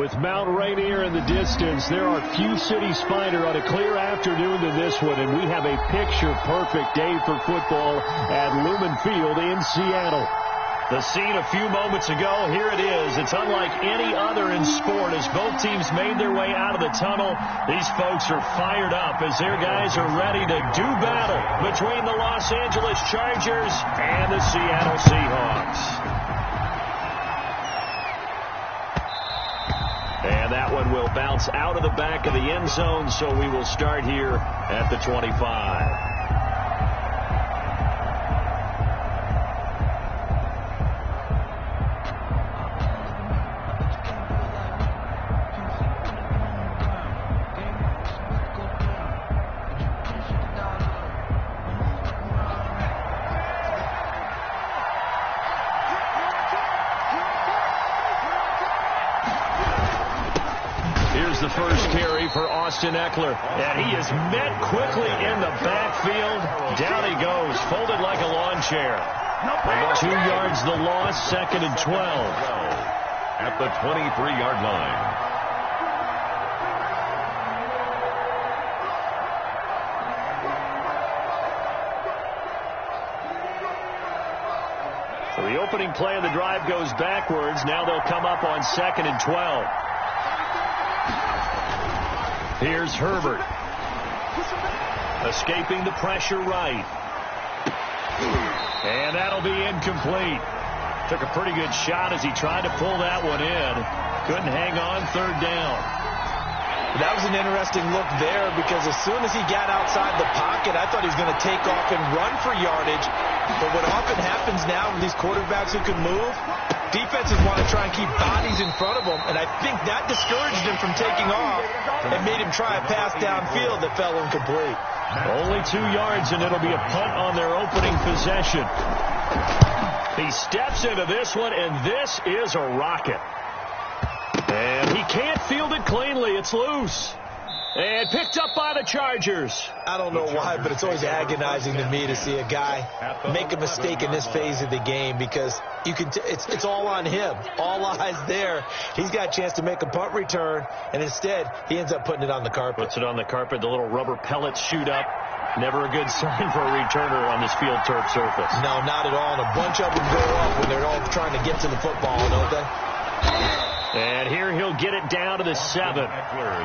With Mount Rainier in the distance, there are few cities finer on a clear afternoon than this one, and we have a picture-perfect day for football at Lumen Field in Seattle. The scene a few moments ago, here it is. It's unlike any other in sport as both teams made their way out of the tunnel. These folks are fired up as their guys are ready to do battle between the Los Angeles Chargers and the Seattle Seahawks. And that one will bounce out of the back of the end zone, so we will start here at the 25. The first carry for Austin Eckler, and he is met quickly in the backfield. Down he goes, folded like a lawn chair. 2 yards the loss, 2nd and 12. At the 23-yard line. So the opening play of the drive goes backwards. Now they'll come up on 2nd and 12. Here's Herbert. Escaping the pressure right. And that'll be incomplete. Took a pretty good shot as he tried to pull that one in. Couldn't hang on, 3rd down. That was an interesting look there because as soon as he got outside the pocket, I thought he was going to take off and run for yardage. But what often happens now with these quarterbacks who can move, defenses want to try and keep bodies in front of them, and I think that discouraged him from taking off and made him try a pass downfield that fell incomplete. Only 2 yards, and it'll be a punt on their opening possession. He steps into this one, and this is a rocket. And he can't field it cleanly. It's loose. And picked up by the Chargers. I don't know why, but it's always agonizing to me to see a guy make a mistake in this phase of the game because you can it's all on him. All eyes there. He's got a chance to make a punt return, and instead he ends up putting it on the carpet. Puts it on the carpet. The little rubber pellets shoot up. Never a good sign for a returner on this field turf surface. No, not at all. And a bunch of them go up when they're all trying to get to the football, don't they? And here he'll get it down to the 7.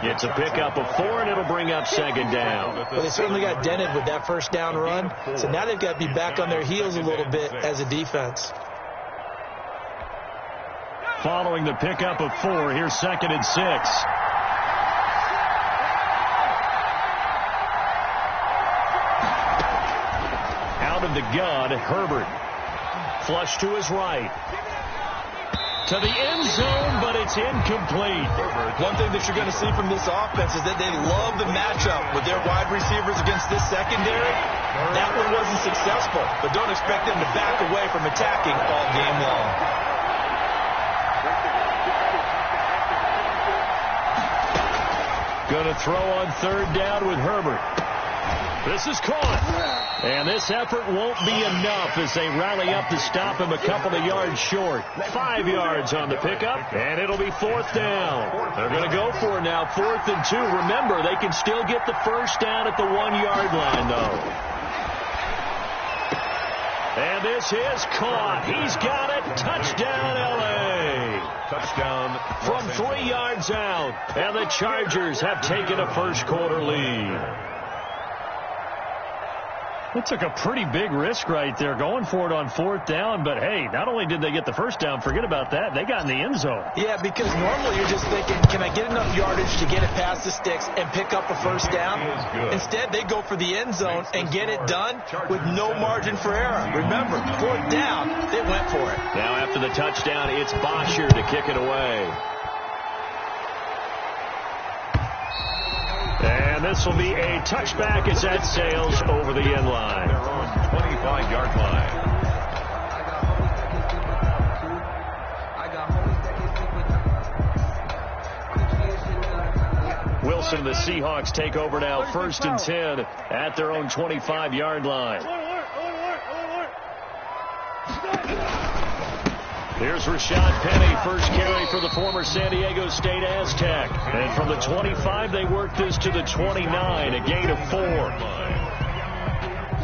It's a pickup of 4, and it'll bring up 2nd down. Well, they certainly got dented with that first down run, so now they've got to be back on their heels a little bit as a defense. Following the pickup of 4, here's 2nd and 6. Out of the gun, Herbert. Flush to his right. To the end zone, but it's incomplete. One thing that you're going to see from this offense is that they love the matchup with their wide receivers against this secondary. That one wasn't successful, but don't expect them to back away from attacking all game long. Going to throw on 3rd down with Herbert. This is caught. And this effort won't be enough as they rally up to stop him a couple of yards short. 5 yards on the pickup, and it'll be 4th down. They're going to go for it now, 4th and 2. Remember, they can still get the first down at the 1-yard line, though. And this is caught. He's got it. Touchdown, L.A. Touchdown from 3 yards out. And the Chargers have taken a first-quarter lead. They took a pretty big risk right there going for it on 4th down, but hey, not only did they get the first down, forget about that, they got in the end zone. Yeah, because normally you're just thinking, can I get enough yardage to get it past the sticks and pick up a first down? Instead, they go for the end zone and get it done with no margin for error. Remember, 4th down, they went for it. Now after the touchdown, it's Bosher to kick it away. And this will be a touchback as that sails over the end line. Their own 25-yard line. Wilson and the Seahawks take over now, 1st and 10 at their own 25-yard line. Here's Rashad Penny, first carry for the former San Diego State Aztec. And from the 25, they work this to the 29, a gain of 4.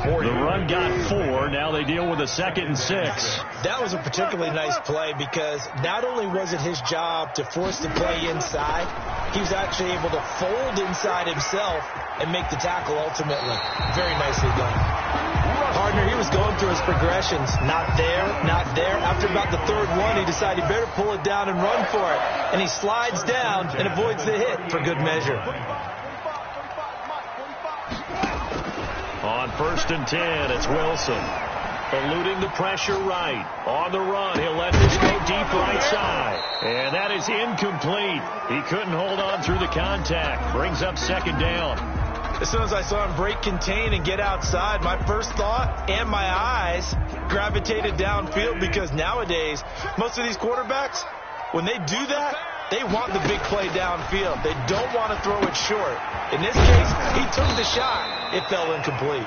The run got 4. Now they deal with a 2nd and 6. That was a particularly nice play because not only was it his job to force the play inside, he was actually able to fold inside himself and make the tackle ultimately. Very nicely done. Partner, he was going through his progressions. Not there, not there. After about the 3rd one, he decided he better pull it down and run for it. And he slides down and avoids the hit for good measure. On 1st and 10, it's Wilson. Eluding the pressure right. On the run, he'll let this go deep right side. And that is incomplete. He couldn't hold on through the contact. Brings up 2nd down. As soon as I saw him break contain and get outside, my first thought and my eyes gravitated downfield because nowadays, most of these quarterbacks, when they do that, they want the big play downfield. They don't want to throw it short. In this case, he took the shot. It fell incomplete.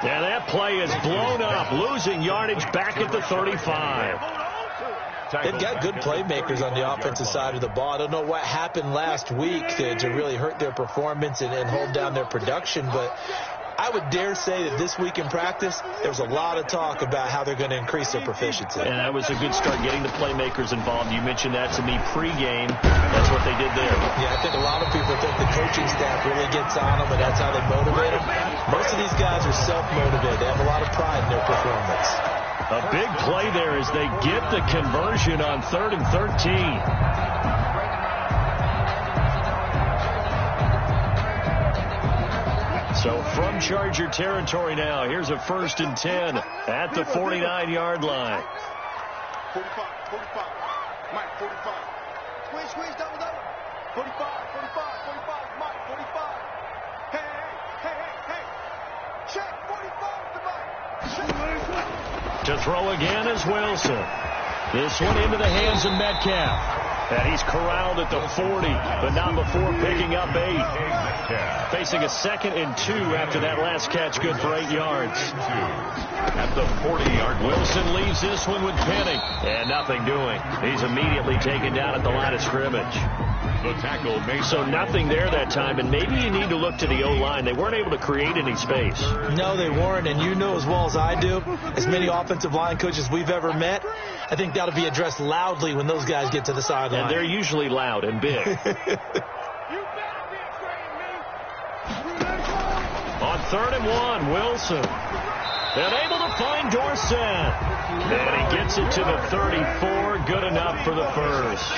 Yeah, that play is blown up, losing yardage back at the 35. They've got good playmakers on the offensive side of the ball. I don't know what happened last week to really hurt their performance and hold down their production, but I would dare say that this week in practice, there was a lot of talk about how they're going to increase their proficiency. And that was a good start, getting the playmakers involved. You mentioned that to me pregame. That's what they did there. Yeah, I think a lot of people think the coaching staff really gets on them, and that's how they motivate them. Most of these guys are self-motivated. They have a lot of pride in their performance. A big play there as they get the conversion on 3rd and 13. So from Charger territory now, here's a 1st and 10 at the 49-yard line. 45, Mike, 45. Squeeze, double. 45, Mike, 45. Hey. Check, 45 to Mike. To throw again is Wilson. This one into the hands of Metcalf. And he's corralled at the 40, but not before picking up 8. Facing a 2nd and 2 after that last catch, good for 8 yards. At the 40-yard, Wilson leaves this one with Penny. And nothing doing. He's immediately taken down at the line of scrimmage. the tackle made. So nothing there that time, and maybe you need to look to the O-line. They weren't able to create any space. No, they weren't, and you know as well as I do, as many offensive line coaches we've ever met, I think that'll be addressed loudly when those guys get to the sideline. And they're usually loud and big. On 3rd and 1, Wilson. And able to find Dorsett. And he gets it to the 34. Good enough for the first.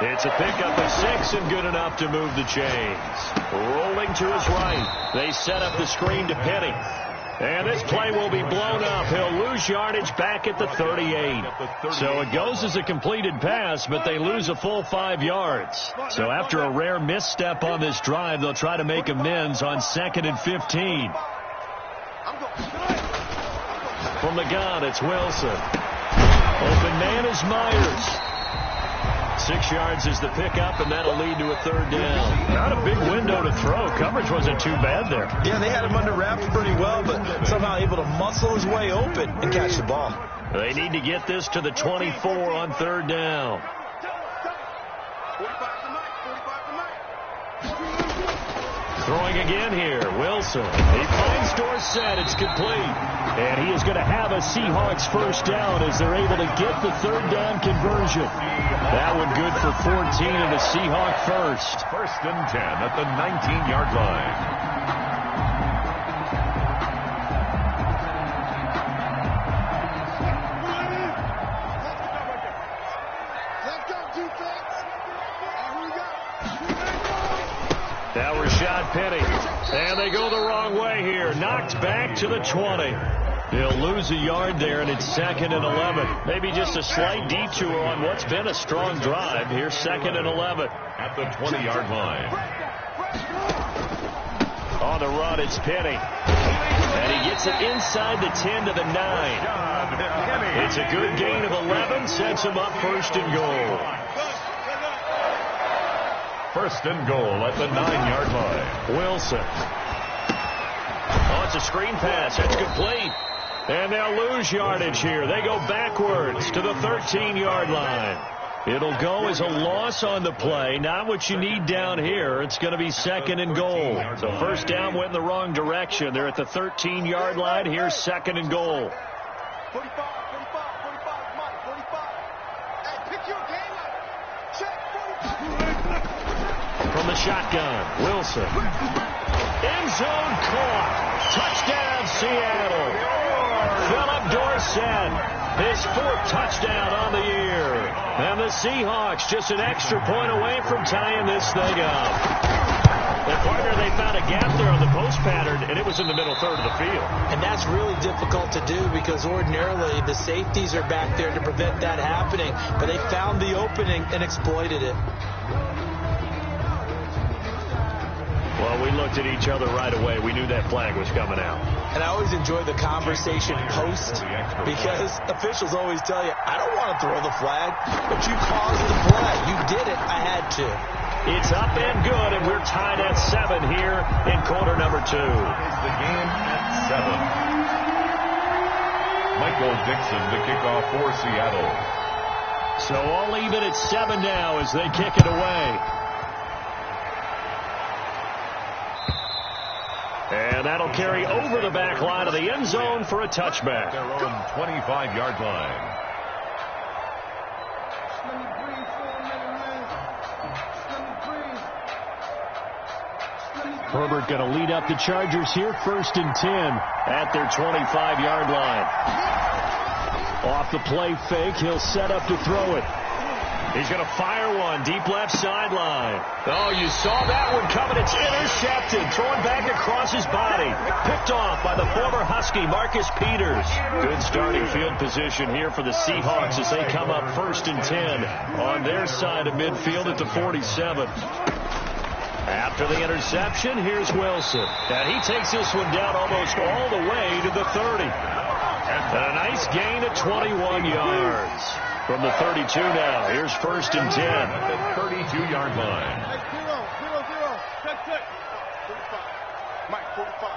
It's a pickup of 6 and good enough to move the chains. Rolling to his right. They set up the screen to Penny. And this play will be blown up. He'll lose yardage back at the 38. So it goes as a completed pass, but they lose a full 5 yards. So after a rare misstep on this drive, they'll try to make amends on 2nd and 15. From the gun, it's Wilson. Open man is Myers. 6 yards is the pickup, and that'll lead to a 3rd down. Not a big window to throw. Coverage wasn't too bad there. Yeah, they had him under wraps pretty well, but somehow able to muscle his way open and catch the ball. They need to get this to the 24 on 3rd down. Throwing again here, Wilson. He finds Dorsett. It's complete. And he is going to have a Seahawks first down as they're able to get the 3rd down conversion. That one good for 14 and a Seahawk first. 1st and 10 at the 19-yard line. Now Rashad Penny. And they go the wrong way here. Knocked back to the 20. They'll lose a yard there, and it's 2nd and 11. Maybe just a slight detour on what's been a strong drive. Here's 2nd and 11. At the 20-yard line. On the run, it's Penny. And he gets it inside the 10 to the 9. It's a good gain of 11. Sets him up 1st and goal. 1st and goal at the 9-yard line. Wilson. Oh, it's a screen pass. That's complete. And they'll lose yardage here. They go backwards to the 13-yard line. It'll go as a loss on the play. Not what you need down here. It's going to be second and goal. So first down went in the wrong direction. They're at the 13-yard line. Here's second and goal. 45, 45, 45, Mike, 45. Hey, pick your game up. Check, 45. From the shotgun, Wilson. End zone caught. Touchdown, Seattle. Philip Dorsett, his 4th touchdown on the year. And the Seahawks just an extra point away from tying this thing up. The partner, they found a gap there on the post pattern, and it was in the middle third of the field. And that's really difficult to do because ordinarily the safeties are back there to prevent that happening. But they found the opening and exploited it. Well, we looked at each other right away. We knew that flag was coming out. And I always enjoy the conversation post because officials always tell you, I don't want to throw the flag, but you caused the play. You did it. I had to. It's up and good, and we're tied at 7 here in quarter number 2. The game at 7. Michael Dixon to kick off for Seattle. So all even at 7 now as they kick it away. And that'll carry over the back line of the end zone for a touchback. Their own 25-yard line. Herbert going to lead up the Chargers here, 1st and 10 at their 25-yard line. Off the play fake, he'll set up to throw it. He's going to fire one deep left sideline. Oh, you saw that one coming. It's intercepted. Thrown back across his body. Picked off by the former Husky, Marcus Peters. Good starting field position here for the Seahawks as they come up 1st and 10 on their side of midfield at the 47. After the interception, here's Wilson. And he takes this one down almost all the way to the 30. And a nice gain of 21 yards. From the 32 now, here's 1st and 10. At the 32-yard line. 0-0. Check. 45. Mike, 45. I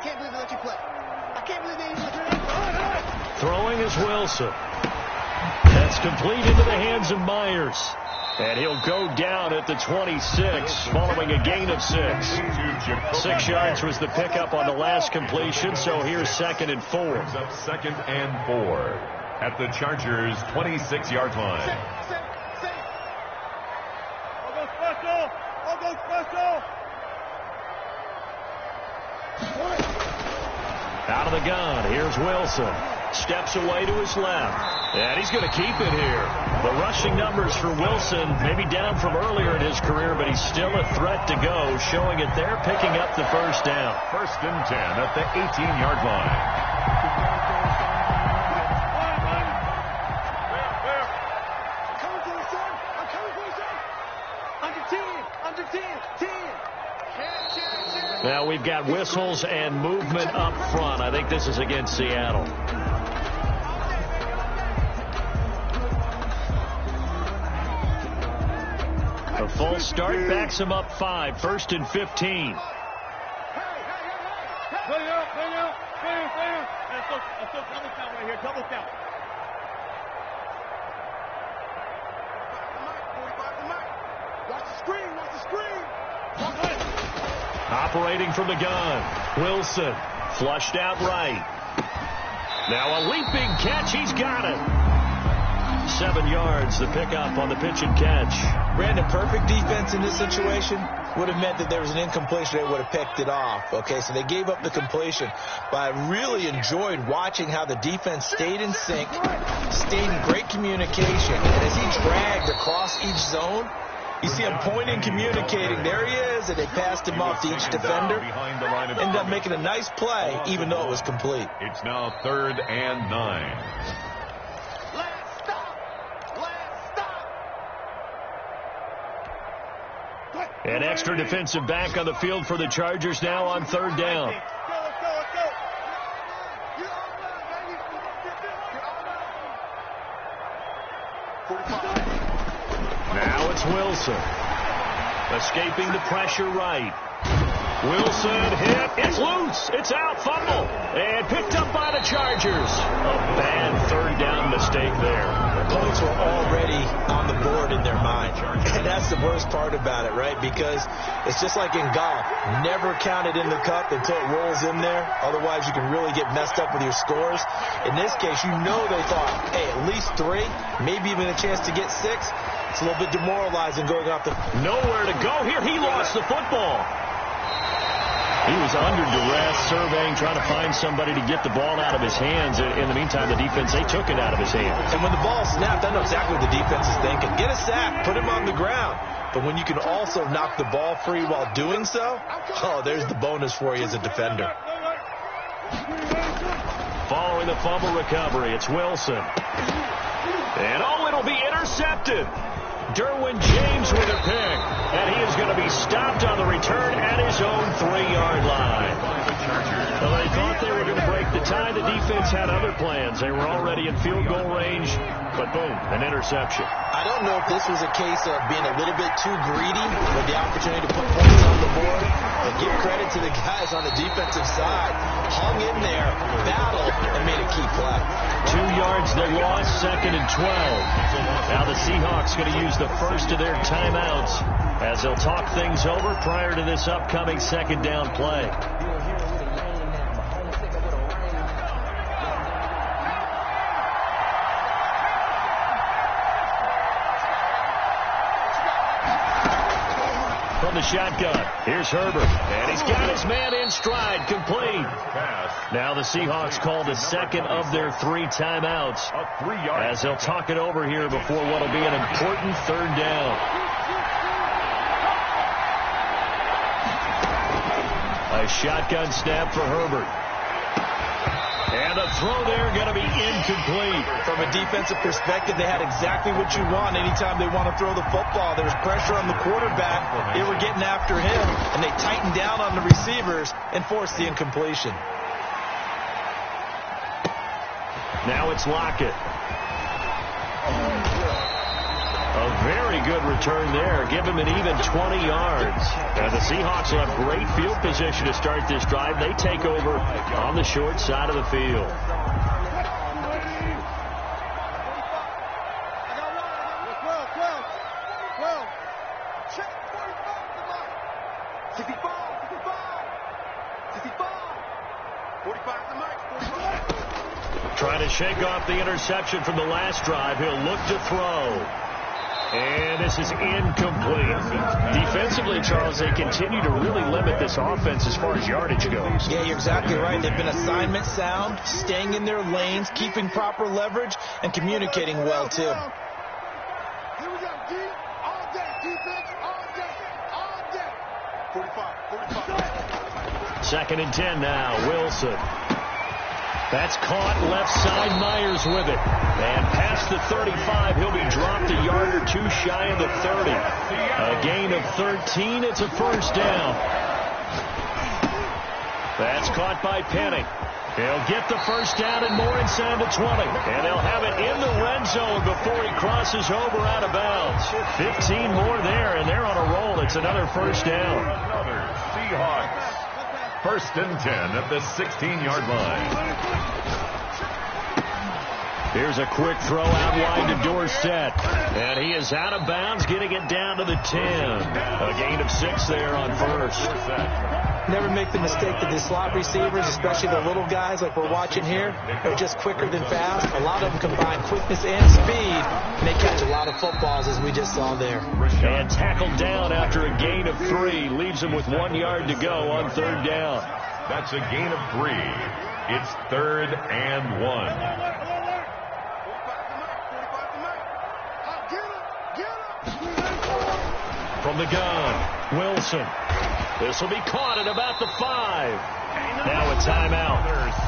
can't believe they let you play. I can't believe they let you play. Throwing is Wilson. That's complete into the hands of Myers. And he'll go down at the 26 following a gain of 6. 6 yards was the pickup on the last completion, so here's 2nd and 4. Brings up 2nd and 4. At the Chargers' 26-yard line. Safe. I'll go special. Out of the gun, here's Wilson. Steps away to his left. And he's going to keep it here. The rushing numbers for Wilson, maybe down from earlier in his career, but he's still a threat to go, showing it there, picking up the 1st down. 1st and 10 at the 18-yard line. Now we've got whistles and movement up front. I think this is against Seattle. A false start backs him up 5. 1st and 15. Double count. Watch the screen. Operating from the gun. Wilson flushed out right. Now a leaping catch. He's got it. 7 yards, the pickup on the pitch and catch. Brandon, perfect defense in this situation would have meant that there was an incompletion. They would have picked it off. Okay, so they gave up the completion. But I really enjoyed watching how the defense stayed in sync, stayed in great communication. And as he dragged across each zone, you see him pointing, communicating. There he is, and they passed him off to each defender. Ended up making a nice play, even though it was complete. It's now 3rd and 9. Let's stop. An extra defensive back on the field for the Chargers now on 3rd down. Let's go. Now it's Wilson. Escaping the pressure right. Wilson hit. It's loose. It's out. Fumble. And picked up by the Chargers. A bad third down mistake there. Points were already on the board in their mind. And that's the worst part about it, right? Because it's just like in golf. Never count it in the cup until it rolls in there. Otherwise, you can really get messed up with your scores. In this case, you know they thought, hey, at least 3, maybe even a chance to get 6. It's a little bit demoralizing going off the... Nowhere to go here. He lost the football. He was under duress, surveying, trying to find somebody to get the ball out of his hands. In the meantime, the defense, they took it out of his hands. And when the ball snapped, I know exactly what the defense is thinking. Get a sack, put him on the ground. But when you can also knock the ball free while doing so, oh, there's the bonus for you as a defender. Following the fumble recovery, it's Wilson. And, it'll be intercepted. Derwin James with a pick. And he is going to be stopped on the return at his own 3-yard line. Well, they thought they were going to break the tie. The defense had other plans. They were already in field goal range. But boom, an interception. I don't know if this was a case of being a little bit too greedy with the opportunity to put points on the board. But give credit to the guys on the defensive side. Hung in there, battled, and made a key play. 2 yards they lost, 2nd and 12. Now the Seahawks going to use the first of their timeouts as they'll talk things over prior to this upcoming 2nd down play. From the shotgun, here's Herbert, and he's got his man in stride, complete. Now the Seahawks call the 2nd of their 3 timeouts as they'll talk it over here before what will be an important 3rd down. A shotgun snap for Herbert. And the throw there going to be incomplete. From a defensive perspective, they had exactly what you want anytime they want to throw the football. There was pressure on the quarterback. They were getting after him, and they tightened down on the receivers and forced the incompletion. Now it's Lockett. A very good return there. Give him an even 20 yards. And the Seahawks will have great field position to start this drive. They take over on the short side of the field. Trying to shake off the interception from the last drive. He'll look to throw. And this is incomplete. Defensively, Charles, they continue to really limit this offense as far as yardage goes. Yeah, you're exactly right. They've been assignment sound, staying in their lanes, keeping proper leverage, and communicating well, too. Here we go, D, all day, defense, all day, all day. 45. 2nd and 10 now, Wilson. That's caught left side, Myers with it. And past the 35, he'll be dropped a yard or 2 shy of the 30. A gain of 13, it's a 1st down. That's caught by Penny. He'll get the 1st down and more inside the 20. And they'll have it in the red zone before he crosses over out of bounds. 15 more there, and they're on a roll. It's another 1st down. Another Seahawks. 1st and 10 at the 16-yard line. Here's a quick throw out wide to Dorsett. And he is out of bounds, getting it down to the 10. A gain of 6 there on 1st. Never make the mistake that the slot receivers, especially the little guys like we're watching here, are just quicker than fast. A lot of them combine quickness and speed, and they catch a lot of footballs, as we just saw there. And tackled down after a gain of 3. Leaves him with 1 yard to go on 3rd down. That's a gain of 3. It's 3rd and 1. From the gun, Wilson. This will be caught at about the 5. Now a timeout.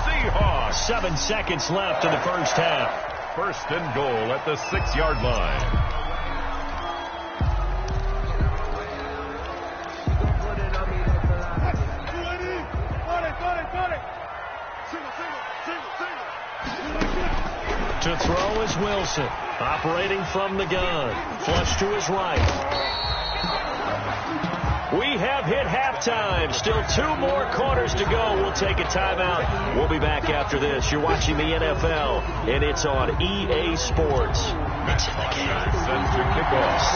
Seahawks. 7 seconds left in the 1st half. 1st and goal at the 6-yard line. To throw is Wilson, operating from the gun. Flush to his right. We have hit halftime. Still 2 more quarters to go. We'll take a timeout. We'll be back after this. You're watching the NFL, and it's on EA Sports. It's in the game.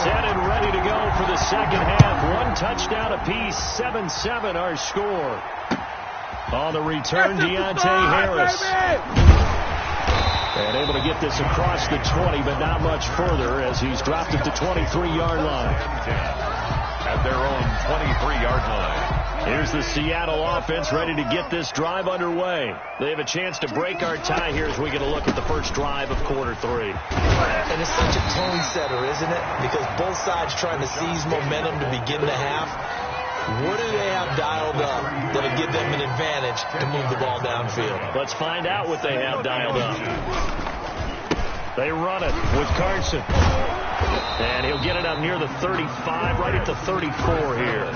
Set and ready to go for the second half. 1 touchdown apiece. 7-7 our score. On the return, Deontay Harris. And able to get this across the 20, but not much further as he's dropped it to 23-yard line. At their own 23-yard line. Here's the Seattle offense ready to get this drive underway. They have a chance to break our tie here as we get a look at the first drive of quarter 3. And it's such a tone setter, isn't it? Because both sides trying to seize momentum to begin the half. What do they have dialed up that'll give them an advantage to move the ball downfield? Let's find out what they have dialed up. They run it with Carson. And he'll get it up near the 35, right at the 34 here.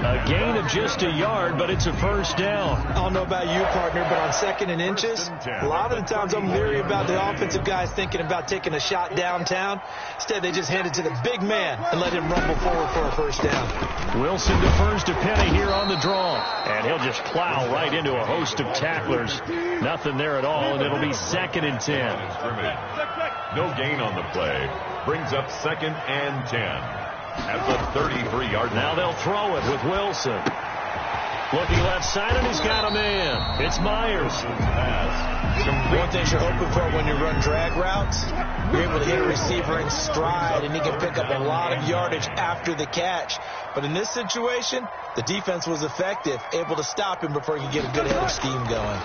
A gain of just a yard, but it's a first down. I don't know about you, partner, but on 2nd and inches, a lot of the times I'm leery about the offensive guys thinking about taking a shot downtown. Instead, they just hand it to the big man and let him rumble forward for a first down. Wilson defers to Penny here on the draw. And he'll just plow right into a host of tacklers. Nothing there at all, and it'll be 2nd and 10. No gain on the play. Brings up 2nd and 10 at the 33-yard line. Now they'll throw it with Wilson. Looking left side, and he's got a man. It's Myers. One thing you're hoping for when you run drag routes, you're able to hit a receiver in stride, and he can pick up a lot of yardage after the catch. But in this situation, the defense was effective, able to stop him before he could get a good head of steam going.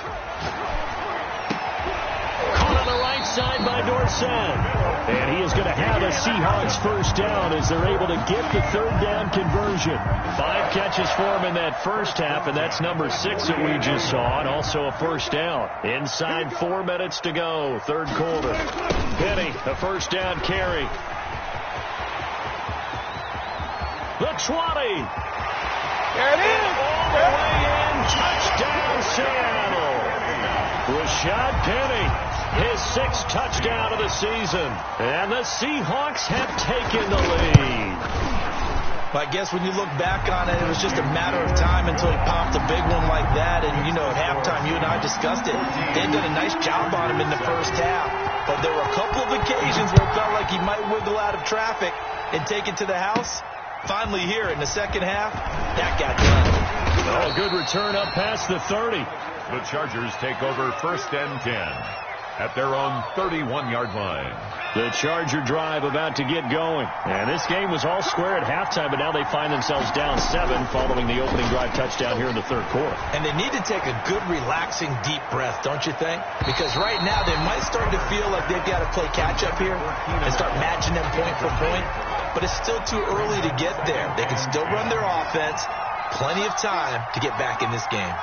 Caught on the right side by Dorsett. And he is going to have a Seahawks first down as they're able to get the 3rd down conversion. 5 catches for him in that first half, and that's number 6 that we just saw, and also a first down. Inside 4 minutes to go, 3rd quarter. Penny, a first down carry. The 20. There it is. All the way in. Touchdown, Seattle. Rashad Penny. His 6th touchdown of the season. And the Seahawks have taken the lead. I guess when you look back on it, it was just a matter of time until he popped a big one like that. And, you know, at halftime, you and I discussed it. They did a nice job on him in the first half. But there were a couple of occasions where it felt like he might wiggle out of traffic and take it to the house. Finally here in the second half, that got done. Oh, good return up past the 30. The Chargers take over 1st and 10 at their own 31-yard line. The Charger drive about to get going. And this game was all square at halftime, but now they find themselves down 7 following the opening drive touchdown here in the 3rd quarter. And they need to take a good, relaxing, deep breath, don't you think? Because right now they might start to feel like they've got to play catch-up here and start matching them point for point. But it's still too early to get there. They can still run their offense. Plenty of time to get back in this game.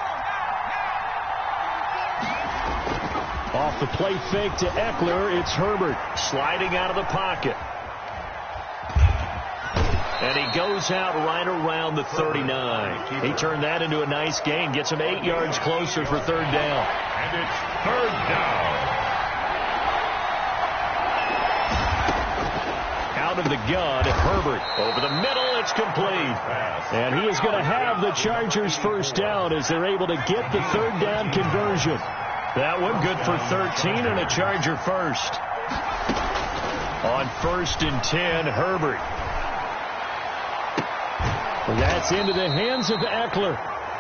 Off the play fake to Eckler, it's Herbert sliding out of the pocket. And he goes out right around the 39. He turned that into a nice gain, gets him 8 yards closer for 3rd down. And it's 3rd down. Out of the gun, Herbert over the middle, it's complete. And he is going to have the Chargers first down as they're able to get the 3rd down conversion. That one good for 13 and a Charger first. On 1st and 10, Herbert. That's into the hands of Eckler.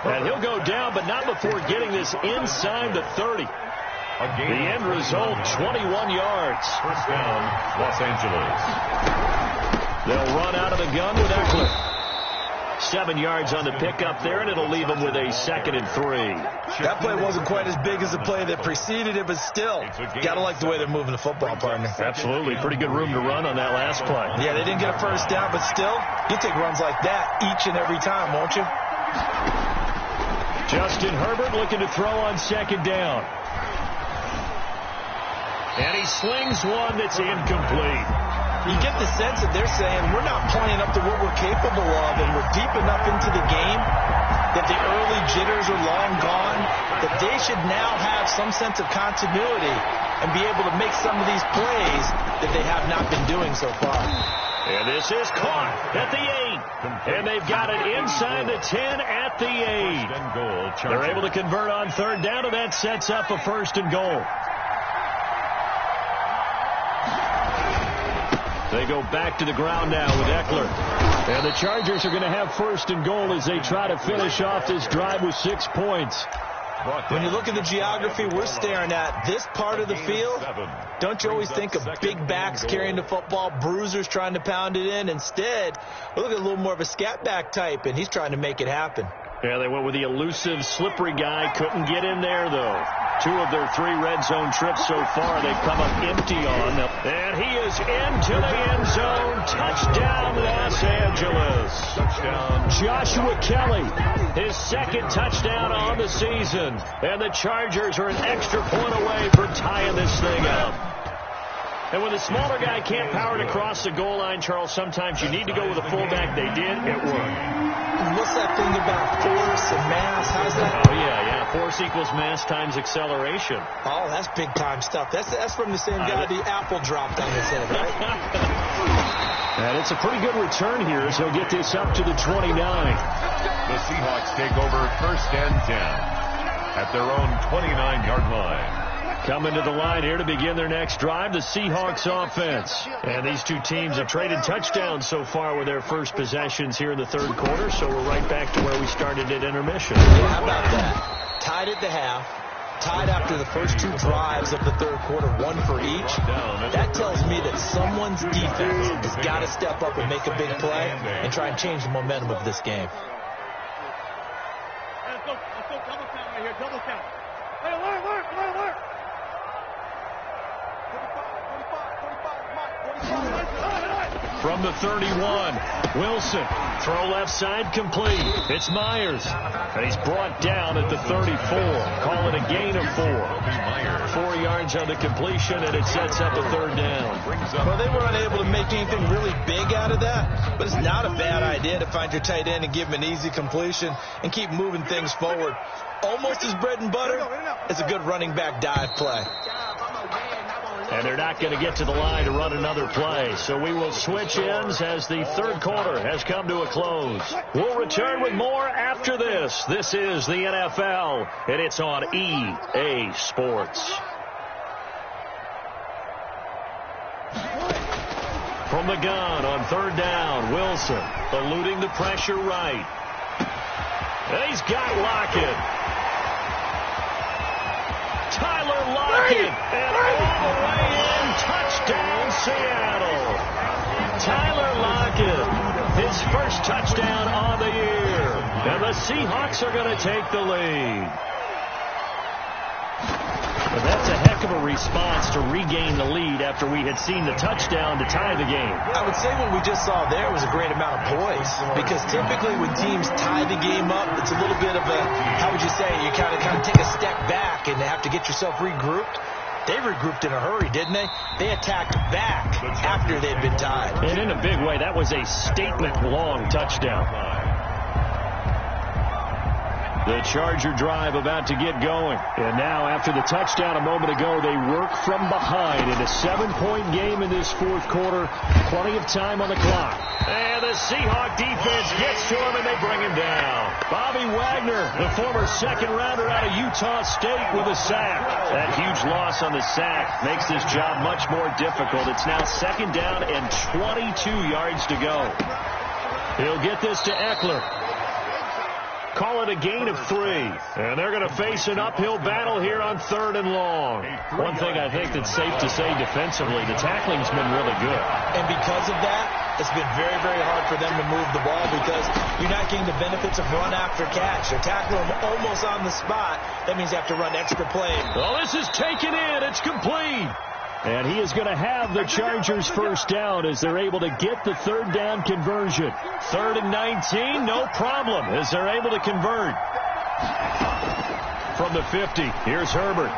And he'll go down, but not before getting this inside the 30. The end result, 21 yards. First down, Los Angeles. They'll run out of the gun with Eckler. 7 yards on the pickup there, and it'll leave them with a 2nd and 3. That play wasn't quite as big as the play that preceded it, but still, got to like the way they're moving the football, partner. Absolutely. Pretty good room to run on that last play. Yeah, they didn't get a first down, but still, you take runs like that each and every time, won't you? Justin Herbert looking to throw on 2nd down. And he slings one that's incomplete. You get the sense that they're saying we're not playing up to what we're capable of, and we're deep enough into the game that the early jitters are long gone, that they should now have some sense of continuity and be able to make some of these plays that they have not been doing so far. And this is caught at the 8. And they've got it inside the 10 at the 8. They're able to convert on third down, and that sets up a first and goal. They go back to the ground now with Eckler. And the Chargers are going to have first and goal as they try to finish off this drive with 6 points. When you look at the geography we're staring at, this part of the field, don't you always think of big backs carrying the football, bruisers trying to pound it in? Instead, we look at a little more of a scat back type, and he's trying to make it happen. Yeah, they went with the elusive, slippery guy. Couldn't get in there, though. 2 of their 3 red zone trips so far, they've come up empty on. And he is into the end zone. Touchdown, Los Angeles. Touchdown. Joshua Kelly, his second touchdown on the season. And the Chargers are an extra point away from tying this thing up. And when the smaller guy can't power it across the goal line, Charles, sometimes you need to go with a fullback. They did. It worked. What's that thing about force and mass? How's that? Oh, yeah. Force equals mass times acceleration. Oh, that's big-time stuff. That's from the same guy the apple dropped on his head, right? And it's a pretty good return here as he'll get this up to the 29. The Seahawks take over first and 10 at their own 29-yard line. Coming to the line here to begin their next drive, the Seahawks offense. And these two teams have traded touchdowns so far with their first possessions here in the third quarter, so we're right back to where we started at intermission. Yeah, how about that? Tied at the half, tied after the first 2 drives of the third quarter, 1 for each. That tells me that someone's defense has got to step up and make a big play and try and change the momentum of this game. Let's go double count right here, double count. Hey, alert. From the 31, Wilson, throw left side complete. It's Myers, and he's brought down at the 34. Call it a gain of 4. 4 yards on the completion, and it sets up a third down. Well, they were unable to make anything really big out of that, but it's not a bad idea to find your tight end and give him an easy completion and keep moving things forward. Almost his bread and butter is a good running back dive play. And they're not going to get to the line to run another play. So we will switch ends as the third quarter has come to a close. We'll return with more after this. This is the NFL, and it's on EA Sports. From the gun on third down, Wilson eluding the pressure right. And he's got Lockett. Tyler Lockett, and all the way in, touchdown Seattle. Tyler Lockett, his first touchdown on the year. And the Seahawks are going to take the lead. But that's a heck of a response to regain the lead after we had seen the touchdown to tie the game. I would say what we just saw there was a great amount of poise, because typically when teams tie the game up, it's a little bit of a, how would you say, you kind of take a step back and have to get yourself regrouped. They regrouped in a hurry, didn't they? They attacked back after they'd been tied. And in a big way, that was a statement-long touchdown. The Charger drive about to get going. And now, after the touchdown a moment ago, they work from behind in a 7-point game in this fourth quarter. Plenty of time on the clock. And the Seahawk defense gets to him, and they bring him down. Bobby Wagner, the former second-rounder out of Utah State, with a sack. That huge loss on the sack makes this job much more difficult. It's now second down and 22 yards to go. He'll get this to Eckler. Call it a gain of 3. And they're going to face an uphill battle here on third and long. One thing I think that's safe to say defensively, the tackling's been really good. And because of that, it's been very, very hard for them to move the ball, because you're not getting the benefits of run after catch. They're tackling them almost on the spot. That means you have to run extra play. Well, this is taken in. It's complete. And he is going to have the Chargers first down as they're able to get the third down conversion. 3rd and 19, no problem, as they're able to convert. From the 50, here's Herbert.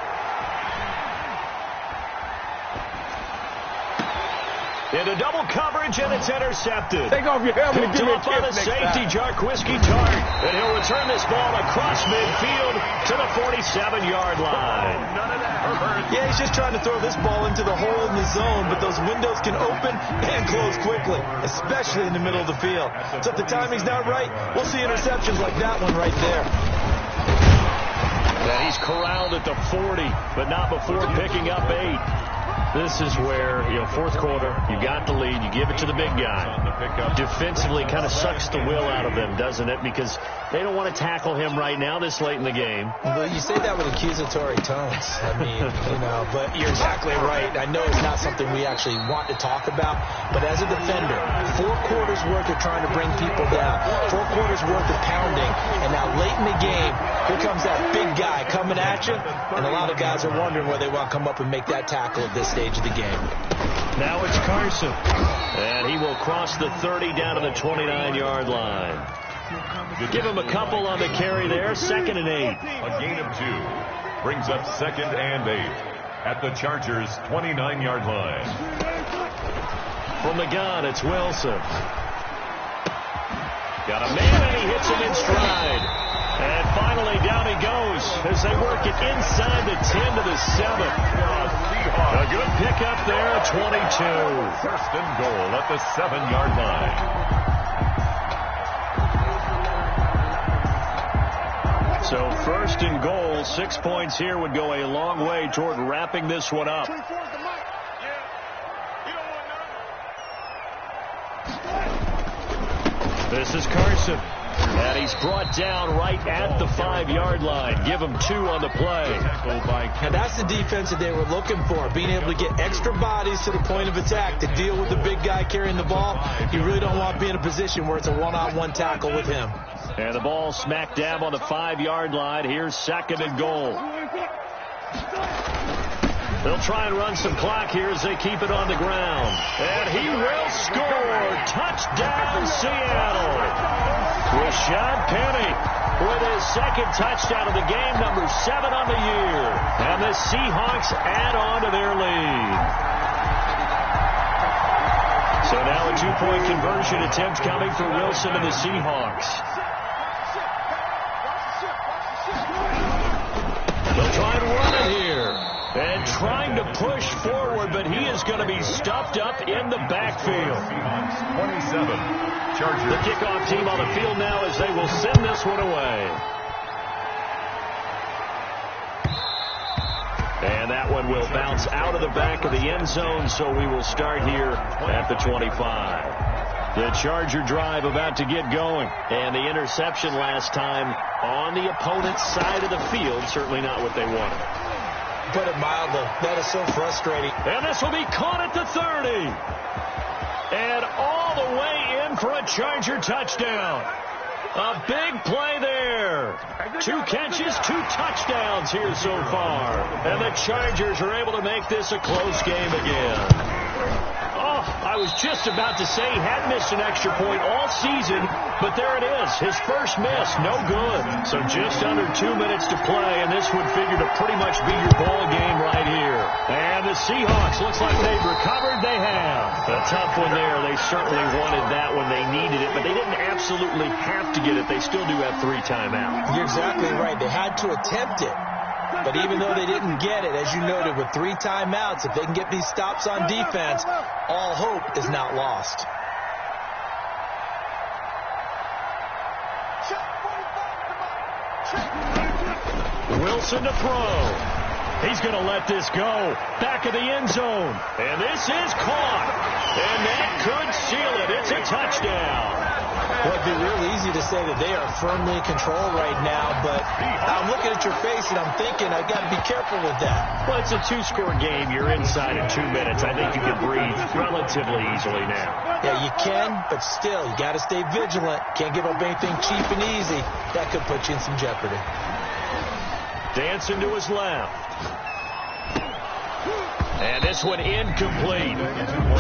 Into double coverage, and it's intercepted. Take off your helmet and give me a Off by the kiss safety, Jarkwiski Tart. And he'll return this ball across midfield to the 47-yard line. Yeah, he's just trying to throw this ball into the hole in the zone, but those windows can open and close quickly, especially in the middle of the field. So if the timing's not right, we'll see interceptions like that one right there. And he's corralled at the 40, but not before picking up 8. This is where, fourth quarter, you got the lead, you give it to the big guy. Defensively kind of sucks the will out of them, doesn't it? Because they don't want to tackle him right now this late in the game. Well, you say that with accusatory tones. I mean, but you're exactly right. I know it's not something we actually want to talk about, but as a defender, 4 quarters worth of trying to bring people down, 4 quarters worth of pounding, and now late in the game, here comes that big guy coming at you, and a lot of guys are wondering whether they want to come up and make that tackle at this stage of the game. Now it's Carson, and he will cross the 30 down to the 29-yard line. Give him a couple on the carry there, 2nd and 8. A gain of 2 brings up 2nd and 8 at the Chargers' 29-yard line. From the gun, it's Wilson. Got a man, and he hits him in stride. And finally, down he goes as they work it inside the 10 to the 7. A good pickup there, 22. 1st and goal at the 7-yard line. So 1st and goal, 6 points here would go a long way toward wrapping this one up. This is Carson. And he's brought down right at the 5-yard line. Give him 2 on the play. And that's the defense that they were looking for, being able to get extra bodies to the point of attack to deal with the big guy carrying the ball. You really don't want to be in a position where it's a one-on-one tackle with him. And the ball smack dab on the 5-yard line. Here's 2nd and goal. They'll try and run some clock here as they keep it on the ground. And he will score. Touchdown, Seattle. Rashad Penny with his 2nd touchdown of the game, number 7 on the year. And the Seahawks add on to their lead. So now a 2-point conversion attempt coming for Wilson and the Seahawks. They'll try and run it here. And trying to push forward, but he is going to be stuffed up in the backfield. 27. Chargers. The kickoff team on the field now as they will send this one away. And that one will bounce out of the back of the end zone, so we will start here at the 25. The Charger drive about to get going. And the interception last time on the opponent's side of the field, certainly not what they wanted. Put it mildly, that is so frustrating. And this will be caught at the 30. And all the way in for a Charger touchdown. A big play there. 2 catches, 2 touchdowns here so far. And the Chargers are able to make this a close game again. Oh, I was just about to say he had missed an extra point all season, but there it is. His first miss, no good. So just under 2 minutes to play, and this would figure to pretty much be your ball game right here. And the Seahawks, looks like they've recovered. They have. A tough one there. They certainly wanted that when they needed it, but they didn't absolutely have to get it. They still do have 3 timeouts. You're exactly right. They had to attempt it. But even though they didn't get it, as you noted, with 3 timeouts, if they can get these stops on defense, all hope is not lost. Wilson to throw. He's going to let this go. Back of the end zone. And this is caught. And that could seal it. It's a touchdown. Well, it'd be real easy to say that they are firmly in control right now, but I'm looking at your face and I'm thinking I've got to be careful with that. Well, it's a 2-score game. You're inside in 2 minutes. I think you can breathe relatively easily now. Yeah, you can, but still, you got to stay vigilant. Can't give up anything cheap and easy. That could put you in some jeopardy. Dancing to his left. And this one incomplete.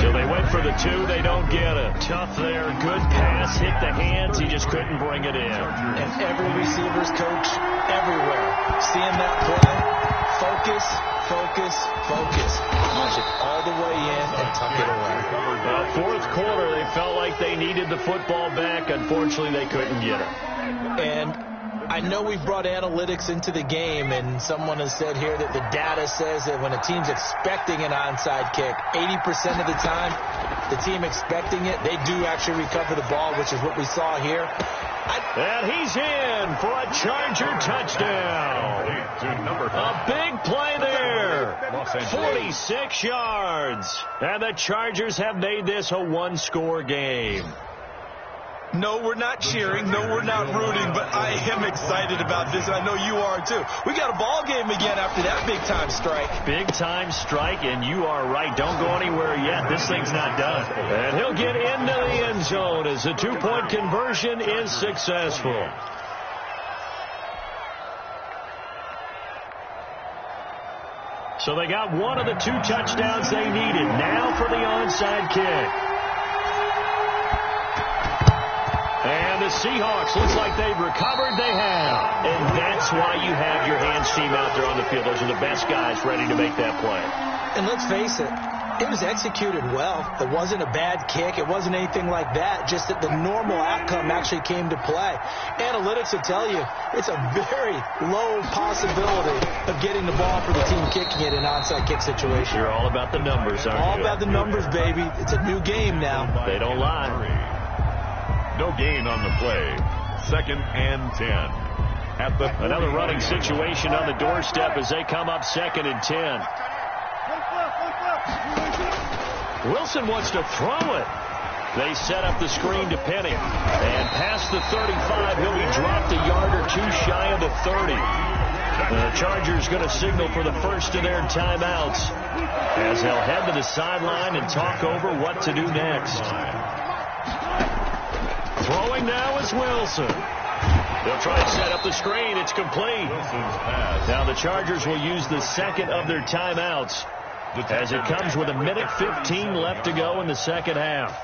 So they went for the 2. They don't get it. Tough there. Good pass. Hit the hands. He just couldn't bring it in. And every receiver's coach everywhere, seeing that play, Focus, focus, focus. Push it all the way in and tuck it away. Fourth quarter, they felt like they needed the football back. Unfortunately, they couldn't get it. And I know we brought analytics into the game, and someone has said here that the data says that when a team's expecting an onside kick, 80% of the time, the team expecting it, they do actually recover the ball, which is what we saw here. And he's in for a Charger touchdown. A big play there. 46 yards. And the Chargers have made this a one-score game. No, we're not cheering. No, we're not rooting, but I am excited about this, and I know you are too. We got a ball game again after that big-time strike. Big-time strike, and you are right. Don't go anywhere yet. This thing's not done. And he'll get into the end zone as the two-point conversion is successful. So they got one of the two touchdowns they needed. Now for the onside kick. And the Seahawks, looks like they've recovered. They have. And that's why you have your hands team out there on the field. Those are the best guys ready to make that play. And let's face it, it was executed well. It wasn't a bad kick. It wasn't anything like that. Just that the normal outcome actually came to play. Analytics will tell you it's a very low possibility of getting the ball for the team kicking it in an onside kick situation. You're all about the numbers, aren't you? All about the numbers, baby. It's a new game now. They don't lie. No gain on the play. 2nd and 10. Another running situation on the doorstep as they come up 2nd and 10. Wilson wants to throw it. They set up the screen to Penny. And past the 35, he'll be dropped a yard or two shy of the 30. The Chargers going to signal for the first of their timeouts as they'll head to the sideline and talk over what to do next. Throwing now is Wilson. They'll try to set up the screen. It's complete. Now the Chargers will use the second of their timeouts as it comes with 1:15 left to go in the second half.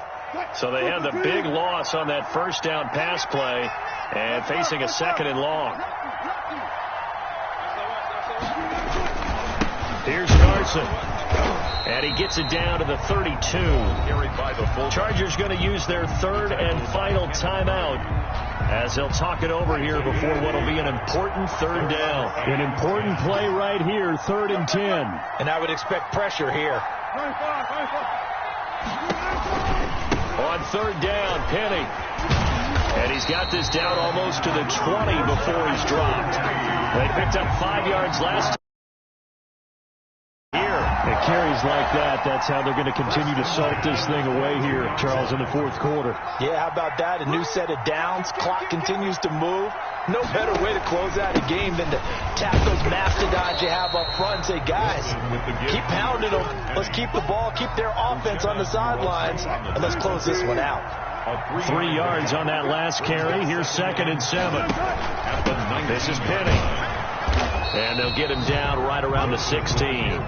So they had the big loss on that first down pass play and facing a 2nd and long. Here's Carson. And he gets it down to the 32. Chargers going to use their third and final timeout as they'll talk it over here before what will be an important third down. An important play right here, 3rd and 10. And I would expect pressure here. On 3rd down, Penny. And he's got this down almost to the 20 before he's dropped. They picked up 5 yards last time. It carries like that. That's how they're going to continue to salt this thing away here, Charles, in the fourth quarter. Yeah, how about that? A new set of downs. Clock continues to move. No better way to close out a game than to tap those mastodons you have up front and say, guys, keep pounding them. Let's keep the ball, keep their offense on the sidelines, and let's close this one out. 3 yards on that last carry. Here's 2nd and 7. This is Penny. And they'll get him down right around the 16.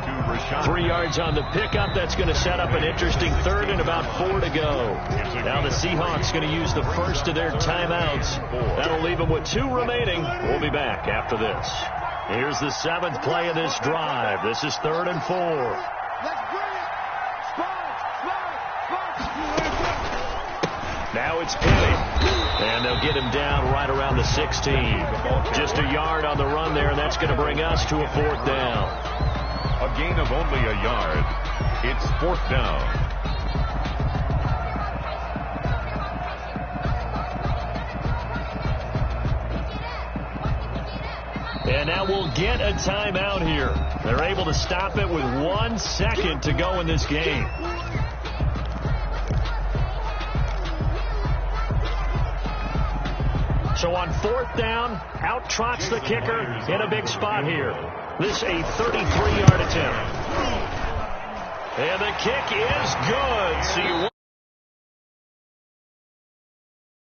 3 yards on the pickup. That's going to set up an interesting third and about 4 to go. Now the Seahawks going to use the first of their timeouts. That'll leave them with 2 remaining. We'll be back after this. Here's the 7th play of this drive. This is 3rd and 4. Now it's Penny. And they'll get him down right around the 16. Just a yard on the run there, and that's going to bring us to a 4th down. A gain of only a yard. It's 4th down. And now we'll get a timeout here. They're able to stop it with 1 second to go in this game. So on 4th down, out trots the kicker in a big spot here. This a 33-yard attempt. And the kick is good. So you